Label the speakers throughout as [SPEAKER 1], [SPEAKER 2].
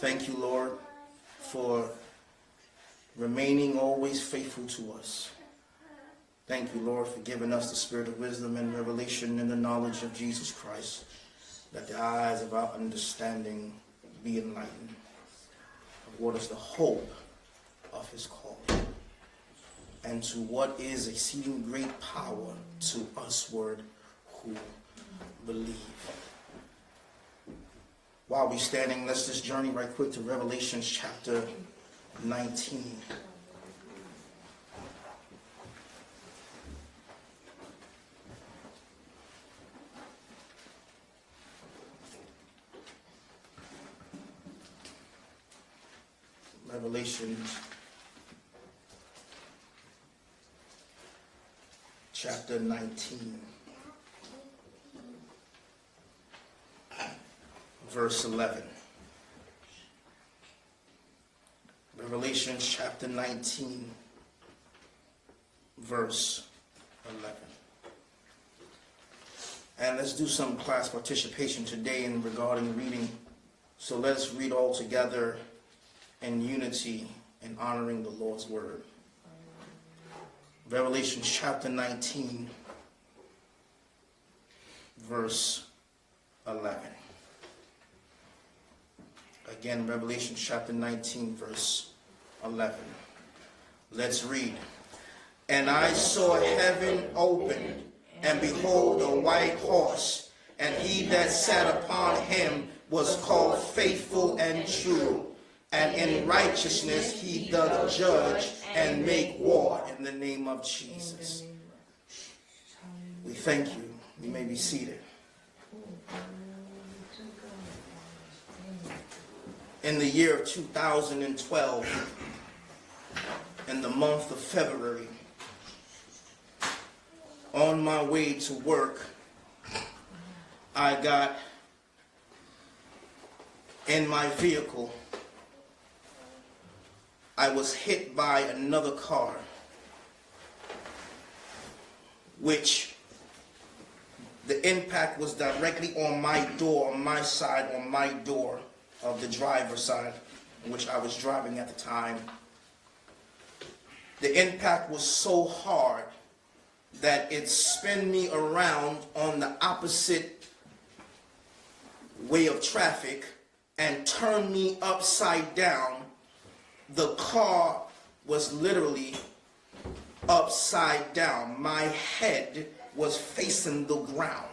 [SPEAKER 1] Thank you, Lord, for remaining always faithful to us. Thank you, Lord, for giving us the spirit of wisdom and revelation in the knowledge of Jesus Christ, that the eyes of our understanding be enlightened of what is the hope of his call, and to what is exceeding great power to usward who believe. While we're standing, let's just journey right quick to Revelation chapter 19. Revelation chapter 19, verse 11. Revelation chapter 19, verse 11. And let's do some class participation today in regarding reading. So let's read all together in unity and honoring the Lord's word. Revelation chapter 19, verse 11. Again, Revelation chapter 19, verse 11. Let's read. And I saw heaven opened, and behold, a white horse, and he that sat upon him was called Faithful and True, and in righteousness he doth judge and make war. In the name of Jesus. We thank you. You may be seated. In the year of 2012, in the month of February, on my way to work, I got in my vehicle. I was hit by another car, which the impact was directly on my door, on my side, on my door of the driver's side, in which I was driving at the time. The impact was so hard that it spun me around on the opposite way of traffic and turned me upside down. The car was literally upside down. My head was facing the ground.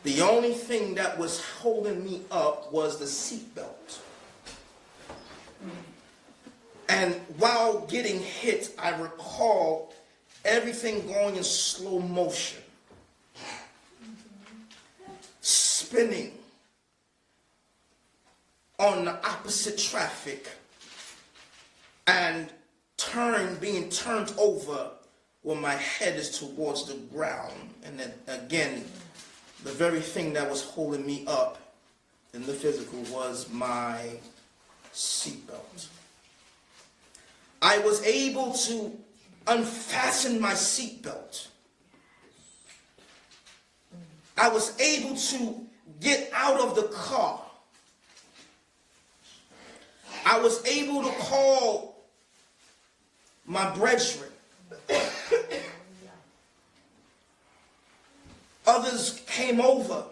[SPEAKER 1] The only thing that was holding me up was the seatbelt. And while getting hit, I recall everything going in slow motion, spinning on the opposite traffic, and being turned over when my head is towards the ground. And then again, the very thing that was holding me up in the physical was my seatbelt. I was able to unfasten my seatbelt. I was able to get out of the car. I was able to call my brethren. Others came over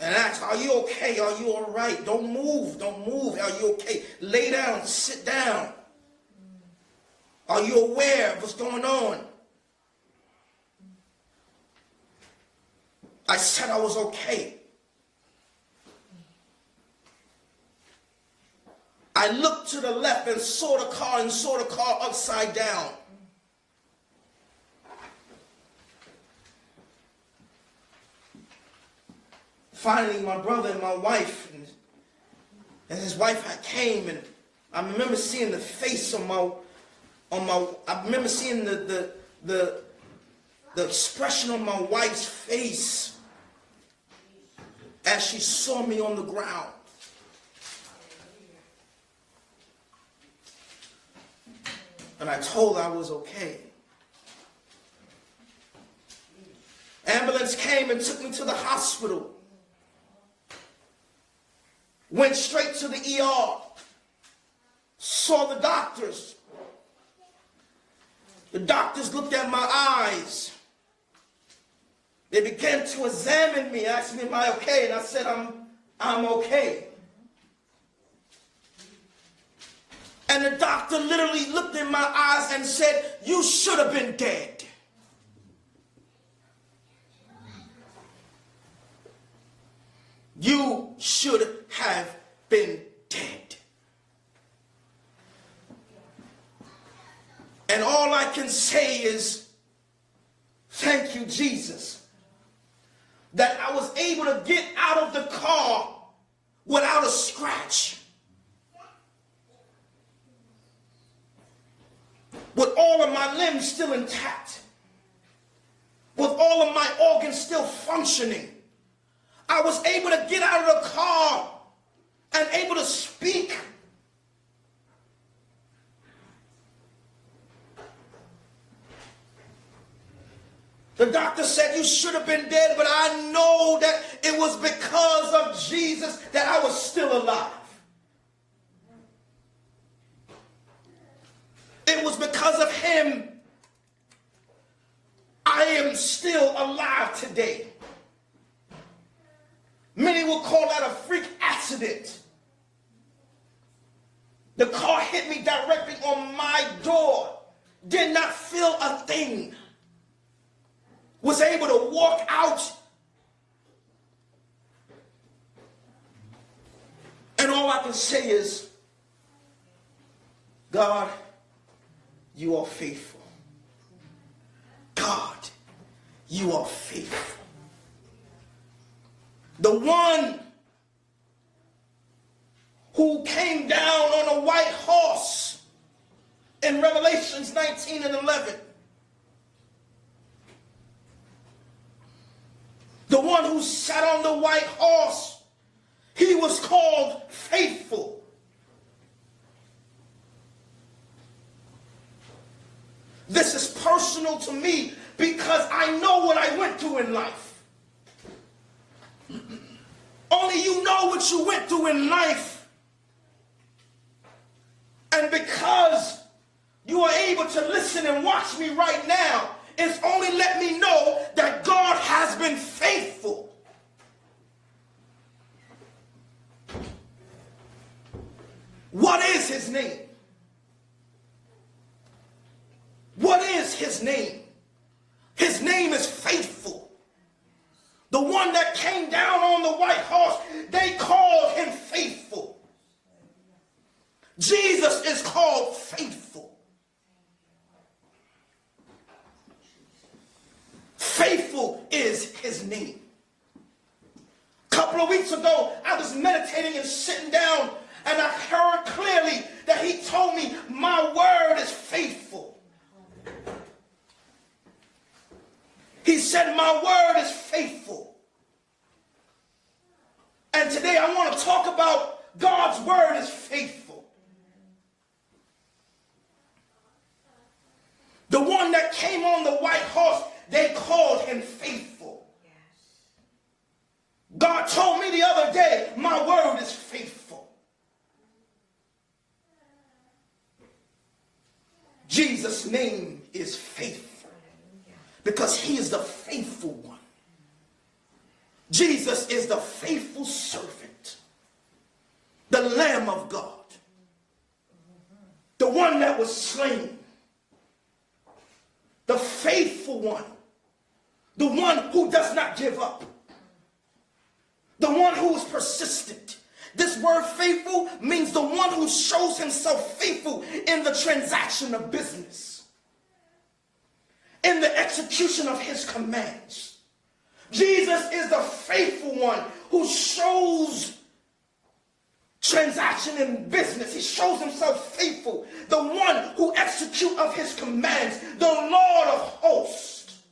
[SPEAKER 1] and asked, "Are you okay? Are you all right? Don't move. Don't move. Are you okay? Lay down. Sit down. Are you aware of what's going on?" I said I was okay. I looked to the left and saw the car upside down. Finally, my brother and my wife and his wife came, and I remember seeing the face I remember seeing the expression on my wife's face as she saw me on the ground. And I told her I was okay. Ambulance came and took me to the hospital. Went straight to the ER. Saw the doctors. The doctors looked at my eyes. They began to examine me, asked me, am I okay? And I said, I'm okay. And the doctor literally looked in my eyes and said, you should have been dead. You should have been dead. And all I can say is, thank you, Jesus, that I was able to get out of the car without a scratch. With all of my limbs still intact. With all of my organs still functioning. I was able to get out of the car and able to speak. The doctor said you should have been dead, but I know that it was because of Jesus that I was still alive. It was because of him I am still alive today. Many will call that a freak accident. The car hit me directly on my door. Did not feel a thing. Was able to walk out. And all I can say is, God, you are faithful. God, you are faithful. The one who came down on a white horse in Revelations 19 and 11. The one who sat on the white horse, he was called faithful. This is personal to me because I know what I went through in life. Only you know what you went through in life. And because you are able to listen and watch me right now, it's only let me know that God has been faithful. What is his name? What is his name? His name is faithful. The one that came down on the white horse, they called him faithful. Jesus is called faithful. Faithful is his name. A couple of weeks ago, I was meditating and sitting down, and I heard clearly that he told me, my word is faithful. He said, my word is faithful. And today I want to talk about God's word is faithful. The one that came on the white horse, they called him faithful. God told me the other day, my word is faithful. Jesus' name is faithful because he is the faithful one. Jesus is the faithful servant, the Lamb of God, the one that was slain, the faithful one, the one who does not give up, the one who is persistent. This word faithful means the one who shows himself faithful in the transaction of business, in the execution of his commands. Jesus is the faithful one who shows transaction in business. He shows himself faithful. The one who executes of his commands. The Lord of hosts.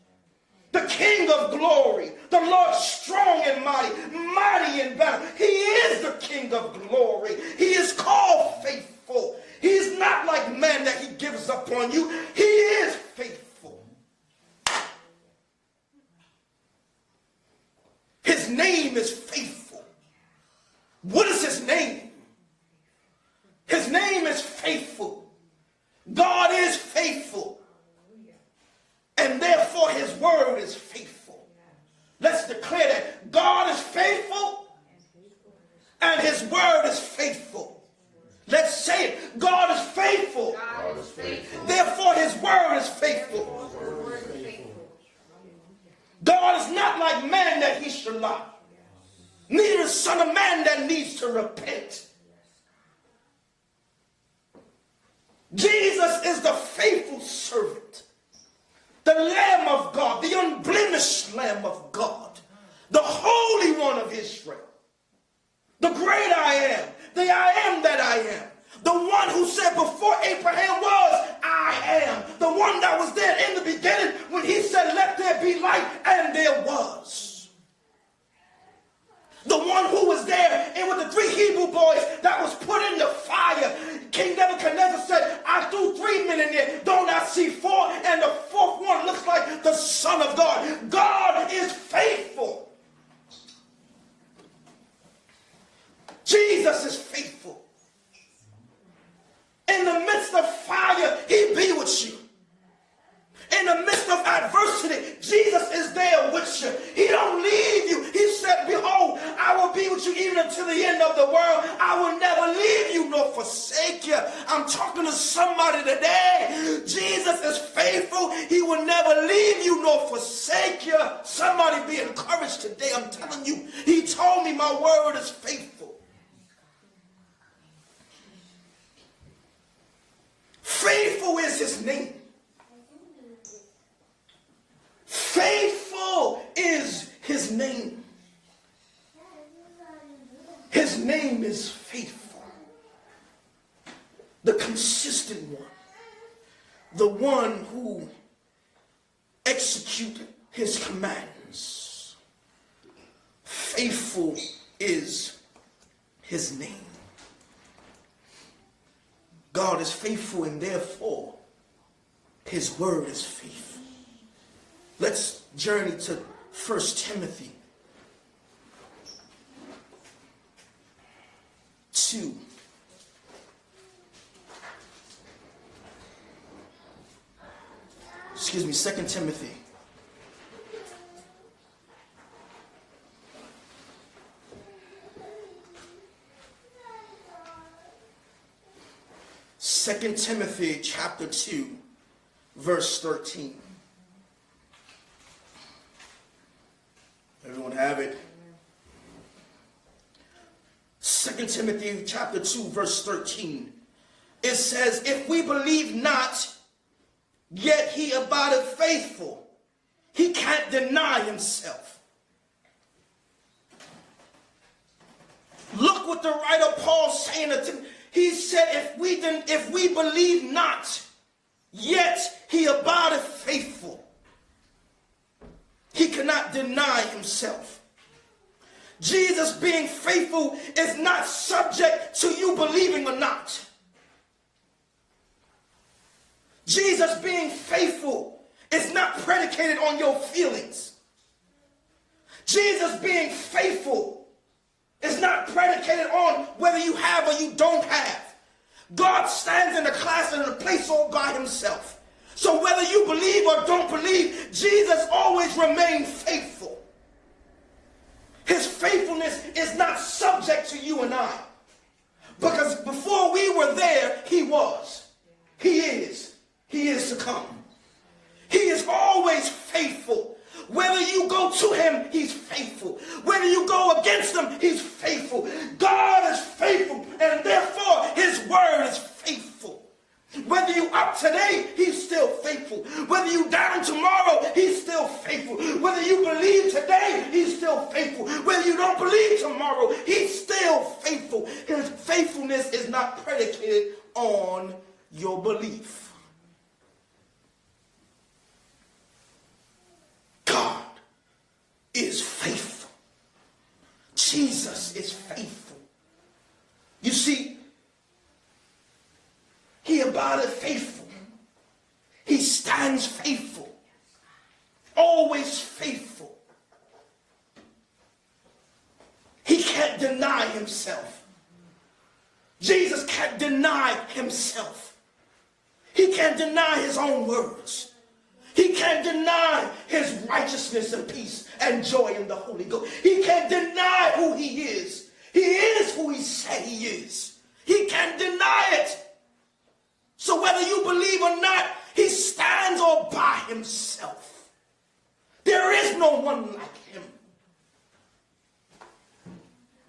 [SPEAKER 1] The King of glory. The Lord strong and mighty. Mighty in battle. He is the King of glory. He is called faithful. He is not like man that he gives up on you. He is faithful. His name is faithful. What is his name? and his word is faithful. Let's say it. God is faithful.
[SPEAKER 2] God is faithful.
[SPEAKER 1] Therefore his word is faithful. God is not like man that he should lie. Neither is son of man that needs to repent. Jesus is the faithful servant, the Lamb of God, the unblemished Lamb of God, the Holy One of Israel, the great I am, the I am that I am, the one who said before Abraham was, I am, the one that was there in the beginning when he said, let there be light, and there was. The one who was there and with the 3 Hebrew boys that was put in the fire. King Nebuchadnezzar said, I threw 3 men in there. Don't I see 4? And the 4th one looks like the Son of God. God is faithful. Jesus is faithful. In the midst of fire, he be with you. In the midst of adversity, Jesus is there with you. He don't leave you. He said, behold, I will be with you even until the end of the world. I will never leave you nor forsake you. I'm talking to somebody today. Jesus is faithful. He will never leave you nor forsake you. Somebody be encouraged today. I'm telling you, he told me my word is faithful. Faithful is his name. Faithful is his name. His name is faithful. The consistent one. The one who executes his commands. Faithful is his name. God is faithful, and therefore his word is faithful. Let's journey to 1 Timothy 2. Excuse me, 2 Timothy. Second Timothy chapter 2, verse 13. Everyone have it? 2 Timothy chapter 2, verse 13. It says, if we believe not, yet he abideth faithful. He can't deny himself. Look what the writer Paul's saying to Timothy. He said, if we believe not, yet he abideth faithful. He cannot deny himself. Jesus being faithful is not subject to you believing or not. Jesus being faithful is not predicated on your feelings. Jesus being faithful is not predicated on whether you have or you don't have. God stands in a class and in a place all by himself. So whether you believe or don't believe, Jesus always remained faithful. His faithfulness is not subject to you and I. Because before we were there, he was. He is. He is to come. He is always faithful. Whether you go to him, he's faithful. Whether you go against him, he's faithful. God is faithful, and therefore his word is faithful. Whether you up today, he's still faithful. Whether you down tomorrow, he's still faithful. Whether you believe today, he's still faithful. Whether you don't believe tomorrow, he's still faithful. His faithfulness is not predicated on your belief. God is faithful. Jesus is faithful. You see, he abideth faithful. He stands faithful. Always faithful. He can't deny himself. Jesus can't deny himself. He can't deny his own words. He can't deny his righteousness and peace and joy in the Holy Ghost. He can't deny who he is. He is who said he is. He can't deny it. So whether you believe or not, he stands all by himself. There is no one like him.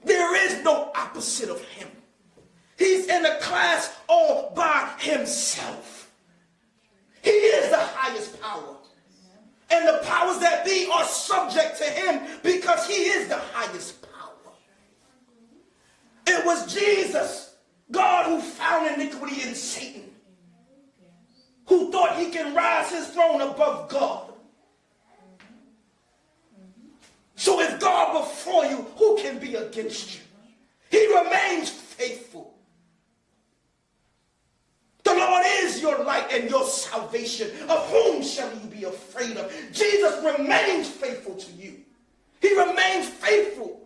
[SPEAKER 1] There is no opposite of him. He's in a class all by himself. He is the highest power. And the powers that be are subject to him because he is the highest power. It was Jesus, God, who found iniquity in Satan, who thought he can rise his throne above God. So if God before you, who can be against you? He remains faithful. The Lord is your light and your salvation. Of whom shall you be afraid of? Jesus remains faithful to you. He remains faithful.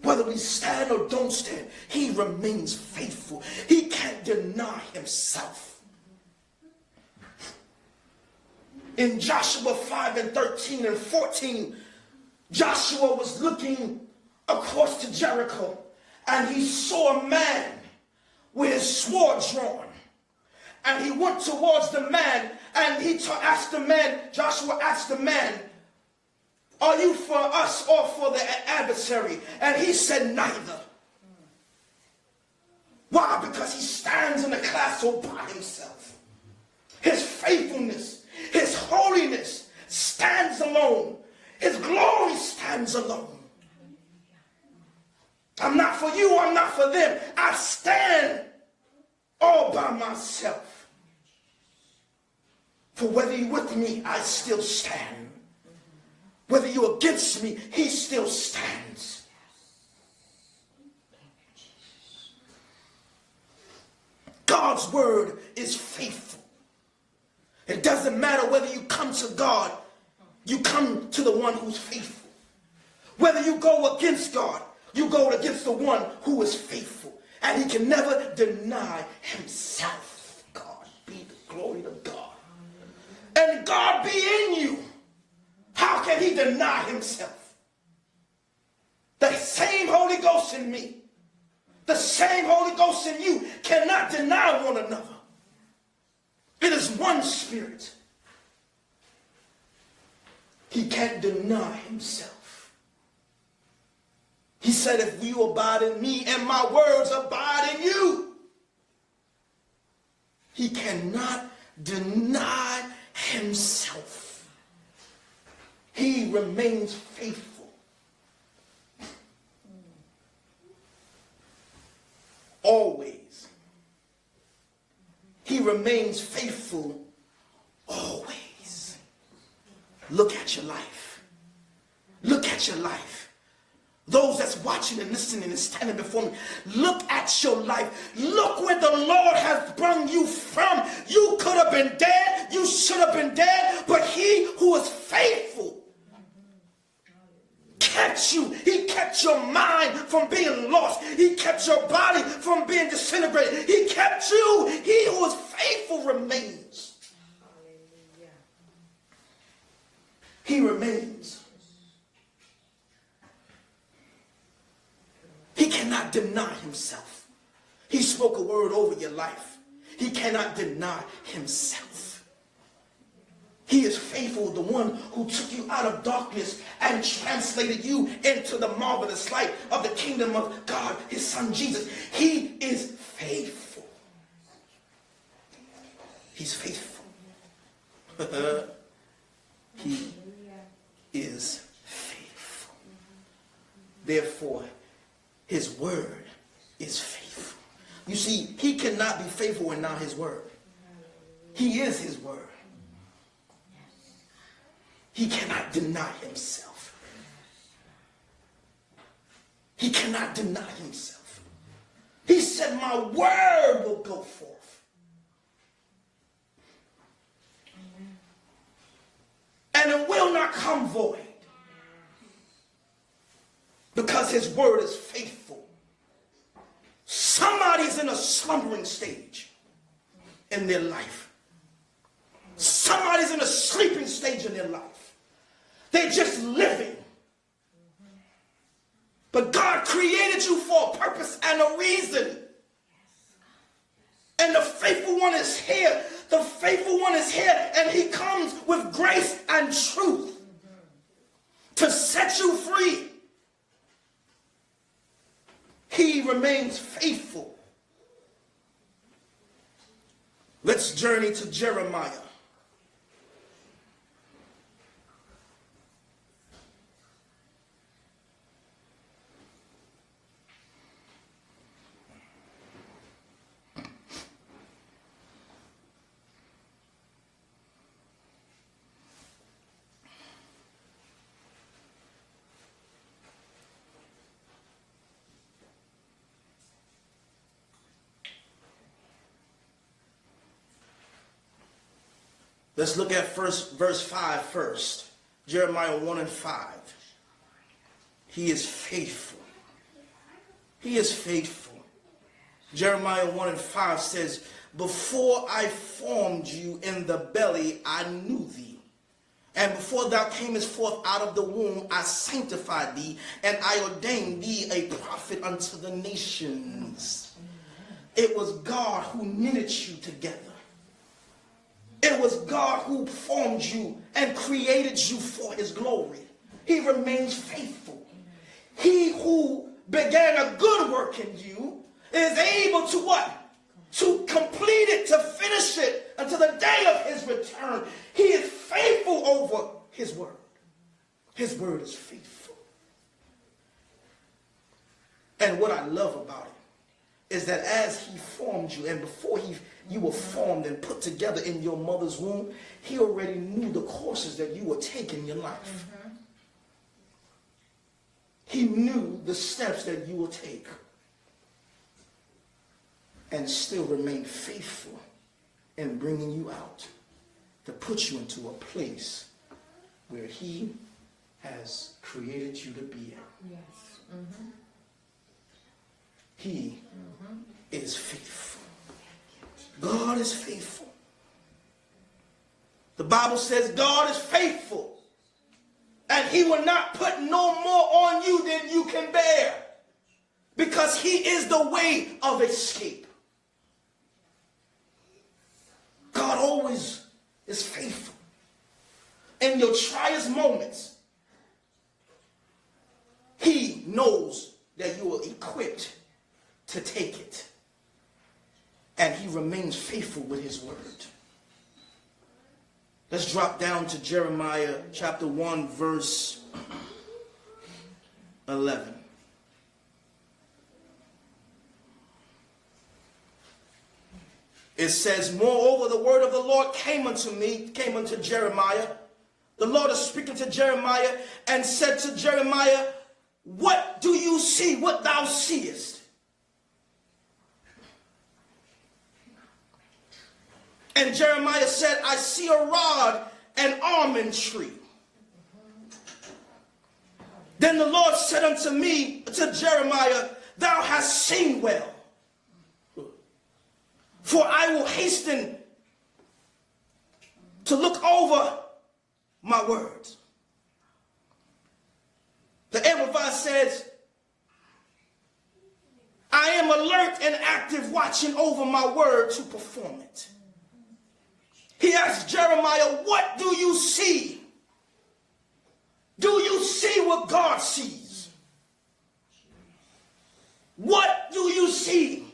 [SPEAKER 1] Whether we stand or don't stand, he remains faithful. He can't deny himself. In Joshua 5 and 13 and 14, Joshua was looking across to Jericho, and he saw a man with his sword drawn. And he went towards the man, and he asked the man, Joshua asked the man, are you for us or for the adversary? And he said, neither. Why? Because he stands in the class all by himself. His faithfulness, his holiness stands alone. His glory stands alone. I'm not for you, I'm not for them. I stand all by myself. For whether you're with me, I still stand. Whether you're against me, he still stands. God's word is faithful. It doesn't matter whether you come to God, you come to the one who's faithful. Whether you go against God, you go against the one who is faithful. And he can never deny himself. God be the glory of God. And God be in you. How can he deny himself? The same Holy Ghost in me, the same Holy Ghost in you cannot deny one another. It is one spirit. He can't deny himself. He said, if you abide in me and my words abide in you, he cannot deny himself. He remains faithful. Always. He remains faithful always. Look at your life. Look at your life. Those that's watching and listening and standing before me, look at your life. Look where the Lord has brought you from. You could have been dead. You should have been dead. But he who is faithful kept you. He kept your mind from being lost. He kept your body from being disintegrated. He kept you. He who is faithful remains. He remains. He cannot deny himself. He spoke a word over your life. He cannot deny himself. He is faithful, the one who took you out of darkness and translated you into the marvelous light of the kingdom of God, his son Jesus. He is faithful. He's faithful. He is faithful. Therefore, his word is faithful. You see, he cannot be faithful and not his word. He is his word. He cannot deny himself. He cannot deny himself. He said, my word will go forth. And it will not come void. Because his word is faithful. Somebody's in a slumbering stage in their life. Somebody's in a sleeping stage in their life. They're just living. created you for a purpose and a reason. And the faithful one is here. The faithful one is here, and he comes with grace and truth to set you free. He remains faithful. Let's journey to Jeremiah. Let's look at verse 5 first. Jeremiah 1 and 5. He is faithful. He is faithful. Jeremiah 1 and 5 says, before I formed you in the belly, I knew thee. And before thou camest forth out of the womb, I sanctified thee, and I ordained thee a prophet unto the nations. It was God who knitted you together. It was God who formed you and created you for his glory. He remains faithful. He who began a good work in you is able to what? To complete it, to finish it until the day of his return. He is faithful over his word. His word is faithful. And what I love about it is that as he formed you, and before you were formed and put together in your mother's womb, he already knew the courses that you were taking in your life. Mm-hmm. He knew the steps that you will take, and still remain faithful in bringing you out to put you into a place where he has created you to be in. Yes. Mm-hmm. He is faithful. God is faithful. The Bible says God is faithful, and he will not put no more on you than you can bear, because he is the way of escape. God always is faithful. In your trials moments, he knows that you are equipped to take it. And he remains faithful with his word. Let's drop down to Jeremiah chapter 1, verse 11. It says, moreover, the word of the Lord came unto Jeremiah. The Lord is speaking to Jeremiah and said to Jeremiah, what do you see, what thou seest? And Jeremiah said, I see a rod and almond tree. Then the Lord said unto me, to Jeremiah, thou hast seen well. For I will hasten to look over my words. The Amplified says, I am alert and active, watching over my word to perform it. He asked Jeremiah, what do you see? Do you see what God sees? What do you see?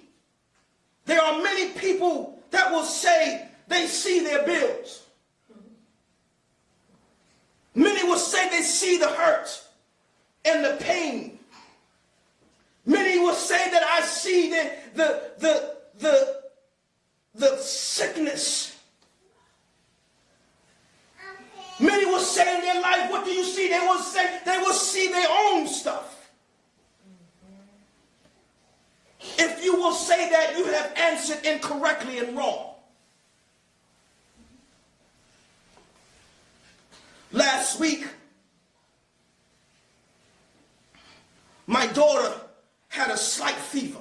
[SPEAKER 1] There are many people that will say they see their bills. Many will say they see the hurt and the pain. Many will say that I see the sickness. Many will say in their life, what do you see? They will say they will see their own stuff. If you will say that, you have answered incorrectly and wrong. Last week, my daughter had a slight fever.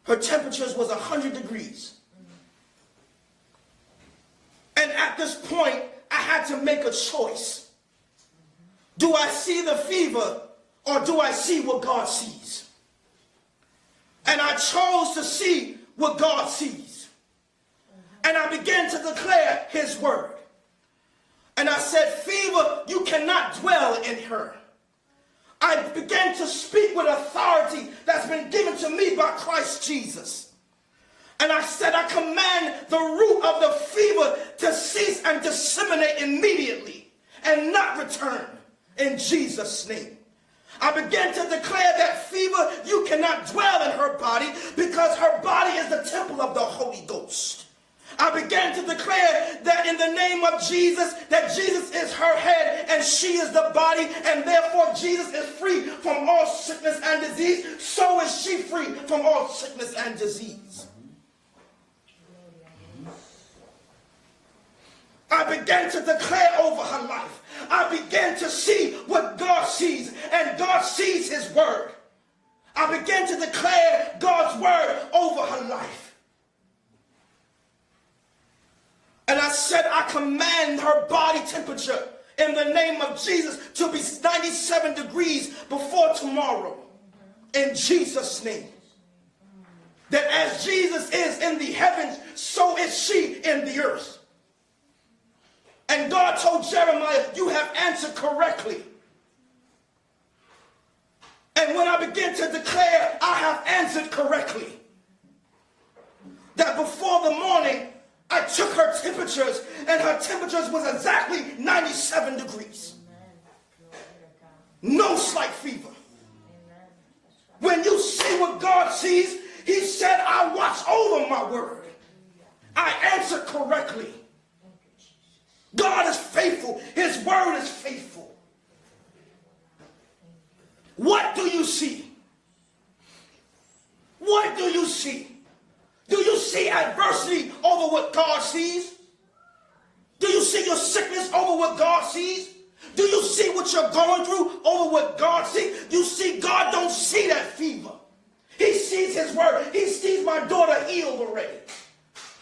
[SPEAKER 1] Her temperature was 100 degrees. And at this point, I had to make a choice. Do I see the fever, or do I see what God sees? And I chose to see what God sees. And I began to declare his word. And I said, fever, you cannot dwell in her. I began to speak with authority that's been given to me by Christ Jesus. And I said, I command the root of the fever to cease and disseminate immediately and not return in Jesus' name. I began to declare that fever, you cannot dwell in her body because her body is the temple of the Holy Ghost. I began to declare that in the name of Jesus, that Jesus is her head and she is the body, and therefore Jesus is free from all sickness and disease. So is she free from all sickness and disease. I began to declare over her life. I began to see what God sees, and God sees his word. I began to declare God's word over her life. And I said, I command her body temperature in the name of Jesus to be 97 degrees before tomorrow. In Jesus' name. That as Jesus is in the heavens, so is she in the earth. And God told Jeremiah, you have answered correctly. And when I began to declare, I have answered correctly, that before the morning, I took her temperatures, and her temperatures was exactly 97 degrees. No slight fever. When you see what God sees, he said, I watch over my word. I answer correctly. God is faithful. His word is faithful. What do you see? What do you see? Do you see adversity over what God sees? Do you see your sickness over what God sees? Do you see what you're going through over what God sees? You see, God don't see that fever. He sees his word. He sees my daughter healed already.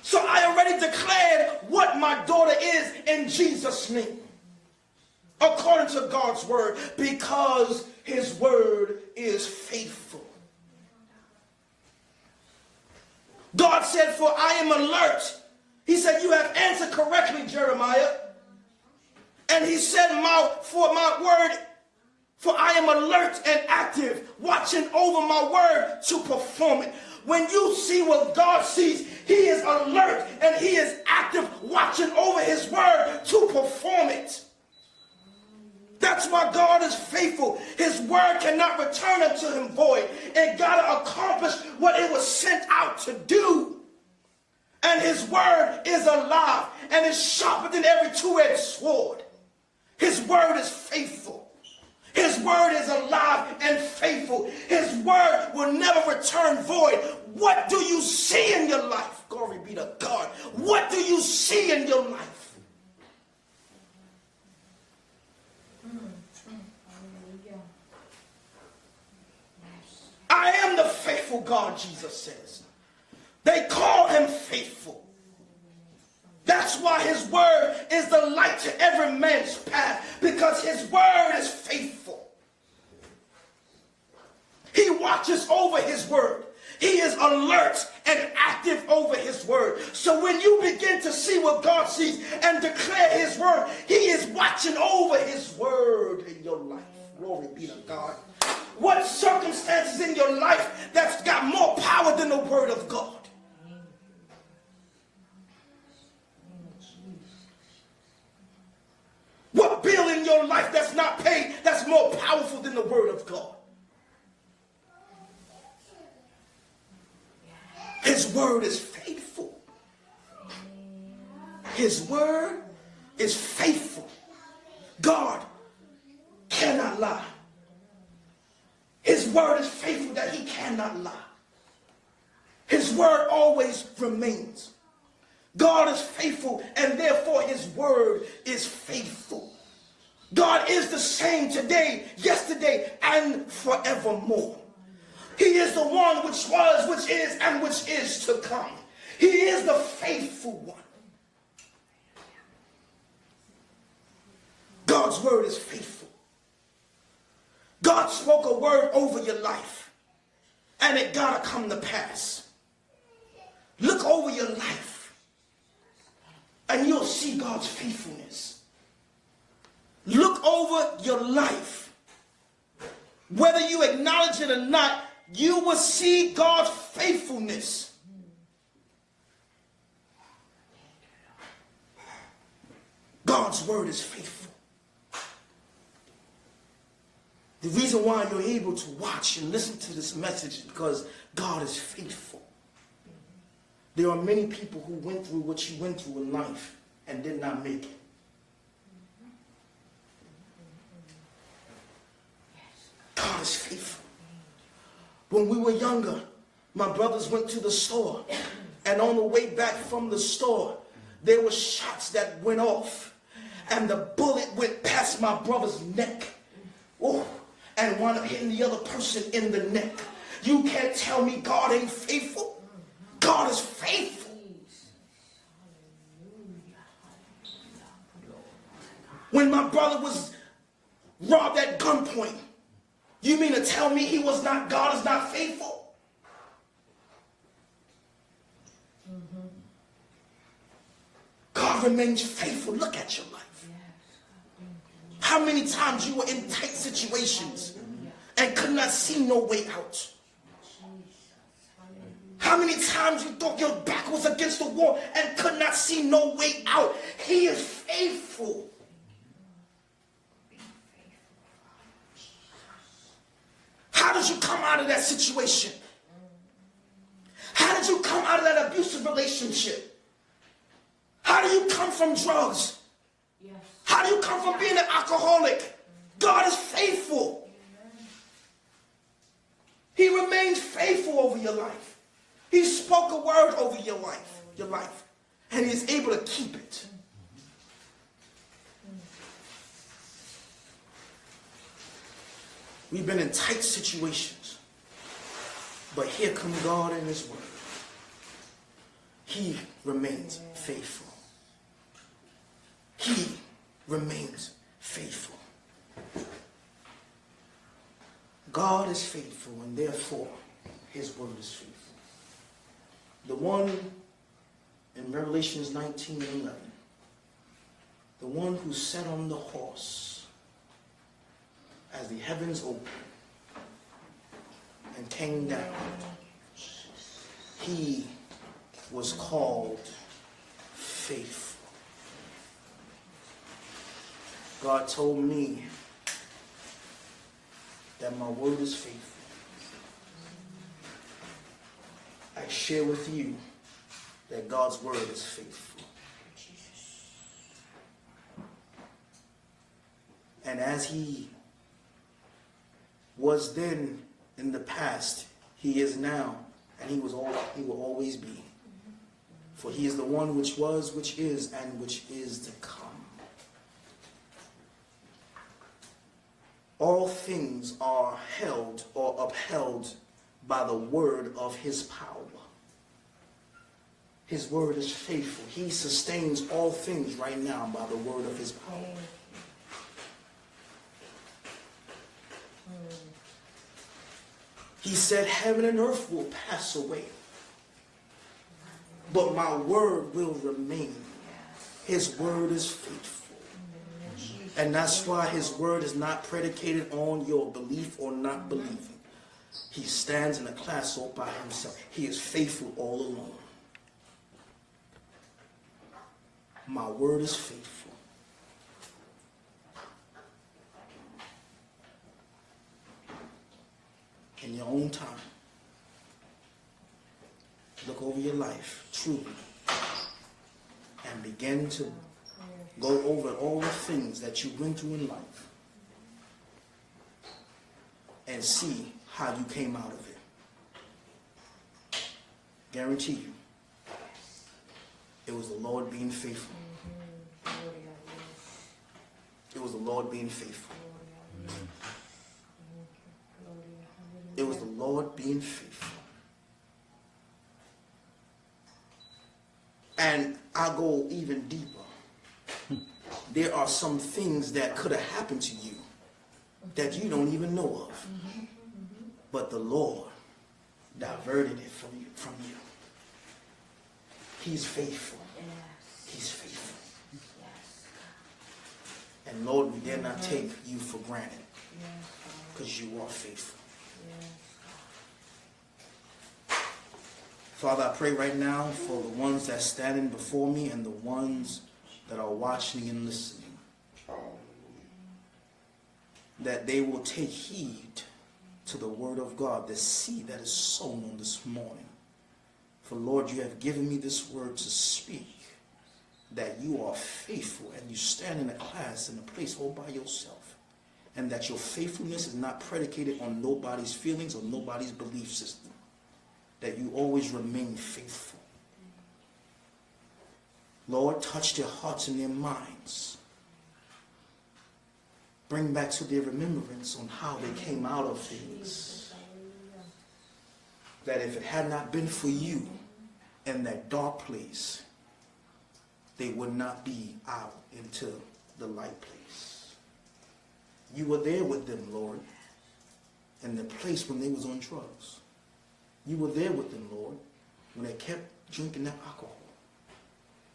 [SPEAKER 1] So I already declared what my daughter is in Jesus' name. According to God's word, because his word is faithful. God said, for I am alert. He said, you have answered correctly, Jeremiah. And he said, for I am alert and active, watching over my word to perform it. When you see what God sees, he is alert and he is active, watching over his word to perform it. That's why God is faithful. His word cannot return unto him void. It got to accomplish what it was sent out to do. And his word is alive and is sharper than every two-edged sword. His word is faithful. His word is alive and faithful. His word will never return void. What do you see in your life? Glory be to God. What do you see in your life? I am the faithful God, Jesus says. They call him faithful. That's why his word is the light to every man's path, because his word is faithful. He watches over his word. He is alert and active over his word. So when you begin to see what God sees and declare his word, he is watching over his word in your life. Glory be to God. What circumstances in your life that's got more power than the word of God? What bill in your life that's not paid that's more powerful than the word of God? His word is faithful. His word is faithful. God cannot lie. His word is faithful that he cannot lie. His word always remains. God is faithful, and therefore his word is faithful. God is the same today, yesterday, and forevermore. He is the one which was, which is, and which is to come. He is the faithful one. God's word is faithful. God God spoke a word over your life, and it gotta come to pass. Look over your life, and you'll see God's faithfulness. Look over your life. Whether you acknowledge it or not, you will see God's faithfulness. God's word is faithful. The reason why you're able to watch and listen to this message is because God is faithful. There are many people who went through what you went through in life and did not make it. God is faithful. When we were younger, my brothers went to the store, and on the way back from the store, there were shots that went off, and the bullet went past my brother's neck. Oh, and wound up hitting the other person in the neck. You can't tell me God ain't faithful. God is faithful. When my brother was robbed at gunpoint, you mean to tell me God is not faithful? God remains faithful. Look at your life. How many times you were in tight situations and could not see no way out? How many times you thought your back was against the wall and could not see no way out? He is faithful. How did you come out of that situation? How did you come out of that abusive relationship? How do you come from drugs? How do you come from being an alcoholic? God is faithful. He remains faithful over your life. He spoke a word over your life, and he is able to keep it. We've been in tight situations, but here comes God in his word. He remains faithful. He remains faithful. God is faithful, and therefore his word is faithful. The one in Revelations 19:11, the one who sat on the horse as the heavens opened and came down, he was called faithful. God told me that my word is faithful. I share with you that God's word is faithful. And as he was then in the past, he is now, and he will always be. For he is the one which was, which is, and which is to come. All things are held or upheld by the word of his power. His word is faithful. He sustains all things right now by the word of his power. He said, heaven and earth will pass away, but my word will remain. His word is faithful. And that's why his word is not predicated on your belief or not believing. He stands in a class all by himself. He is faithful all alone. My word is faithful. In your own time, look over your life truly and begin to go over all the things that you went through in life and see how you came out of it. Guarantee you, it was the Lord being faithful. It was the Lord being faithful. It was the Lord being faithful. And I'll go even deeper. There are some things that could have happened to you that you don't even know of. But the Lord diverted it from you. He's faithful. He's faithful. And Lord, we dare not take you for granted, because you are faithful. Father, I pray right now for the ones that are standing before me and the ones that are watching and listening, that they will take heed to the word of God, the seed that is sown on this morning. For Lord, you have given me this word to speak, that you are faithful and you stand in a class, in a place all by yourself, and that your faithfulness is not predicated on nobody's feelings or nobody's belief system, that you always remain faithful. Lord, touch their hearts and their minds. Bring back to their remembrance on how they came out of things. That if it had not been for you in that dark place, they would not be out into the light place. You were there with them, Lord, in the place when they was on drugs. You were there with them, Lord, when they kept drinking that alcohol.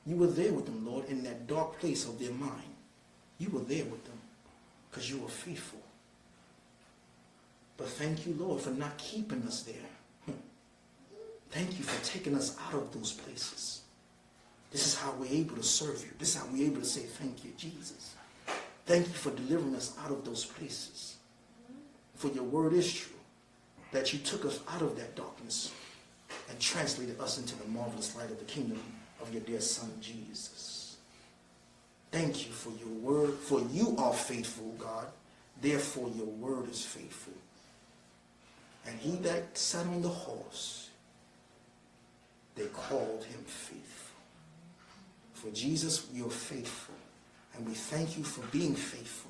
[SPEAKER 1] You were there with them, Lord, in that dark place of their mind. You were there with them because you were faithful. But thank you, Lord, for not keeping us there. Thank you for taking us out of those places. This is how we're able to serve you. This is how we're able to say thank you, Jesus. Thank you for delivering us out of those places. For your word is true, that you took us out of that darkness and translated us into the marvelous light of the kingdom of your dear Son, Jesus. Thank you for your word, for you are faithful, God. Therefore, your word is faithful. And he that sat on the horse, they called him faithful. For Jesus, you're faithful. And we thank you for being faithful.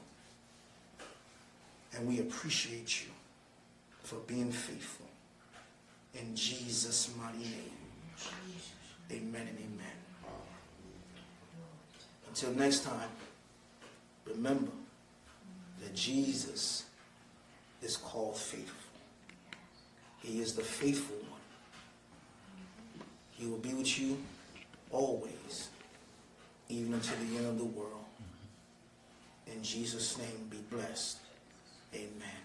[SPEAKER 1] And we appreciate you for being faithful. In Jesus' mighty name. Amen and amen. Until next time, remember that Jesus is called faithful. He is the faithful one. He will be with you always, even until the end of the world. In Jesus' name, be blessed. Amen.